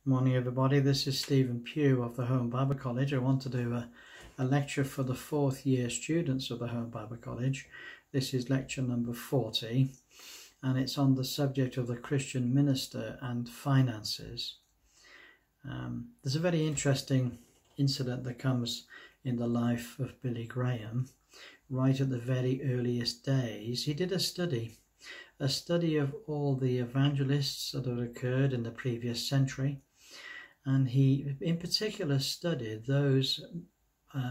Morning everybody, this is Stephen Pugh of the Home Bible College. I want to do a lecture for the fourth year students of the Home Bible College. This is lecture number 40 and it's on the subject of the Christian minister and finances. There's a very interesting incident that comes in the life of Billy Graham. Right at the very earliest days, he did a study of all the evangelists that had occurred in the previous century. And he in particular studied those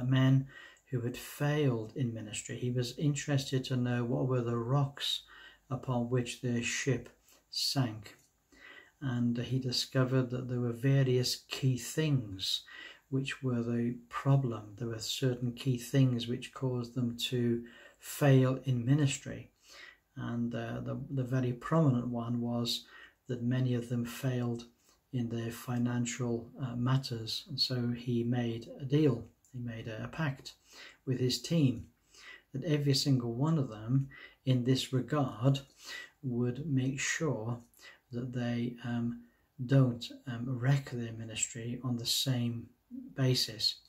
men who had failed in ministry. He was interested to know what were the rocks upon which their ship sank. And he discovered that there were various key things which were the problem. There were certain key things which caused them to fail in ministry. And the very prominent one was that many of them failed in their financial matters. And so he made a deal, he made a pact with his team that every single one of them in this regard would make sure that they don't wreck their ministry on the same basis.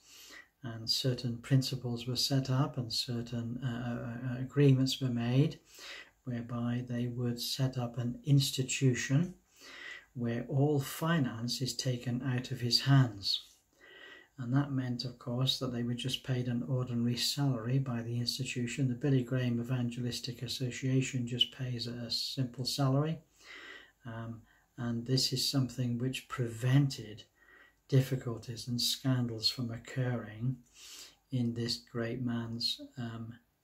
And certain principles were set up and certain agreements were made whereby they would set up an institution where all finance is taken out of his hands. And that meant, of course, that they were just paid an ordinary salary by the institution. The Billy Graham Evangelistic Association just pays a simple salary. And this is something which prevented difficulties and scandals from occurring in this great man's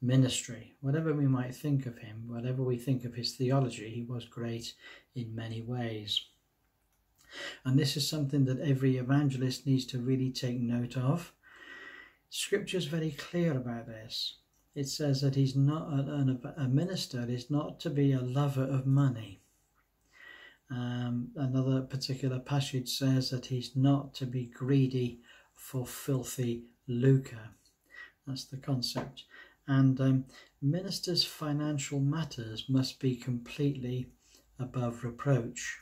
ministry. Whatever we might think of him, whatever we think of his theology, he was great in many ways. And this is something that every evangelist needs to really take note of. Scripture is very clear about this. It says that he's not a minister is not to be a lover of money. Another particular passage says that he's not to be greedy for filthy lucre. That's the concept. And ministers' financial matters must be completely above reproach.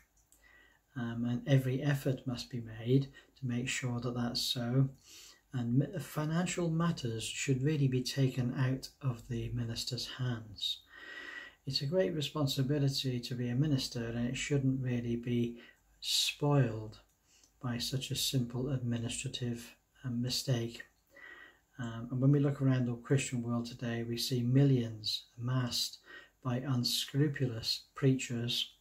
And every effort must be made to make sure that that's so. And financial matters should really be taken out of the minister's hands. It's a great responsibility to be a minister, and it shouldn't really be spoiled by such a simple administrative mistake. And when we look around the Christian world today, we see millions amassed by unscrupulous preachers,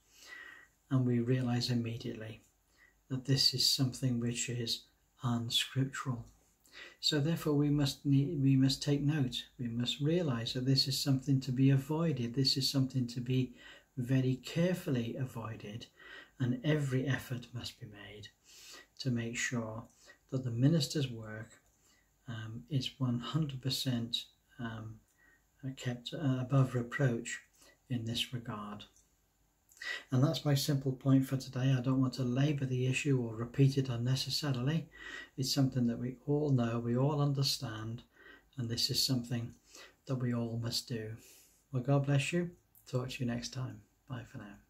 and we realize immediately that this is something which is unscriptural. So therefore we must take note. We must realize that this is something to be avoided. This is something to be very carefully avoided, and every effort must be made to make sure that the minister's work is 100% kept above reproach in this regard. And that's my simple point for today. I don't want to labour the issue or repeat it unnecessarily. It's something that we all know, we all understand, and this is something that we all must do. Well, God bless you. Talk to you next time. Bye for now.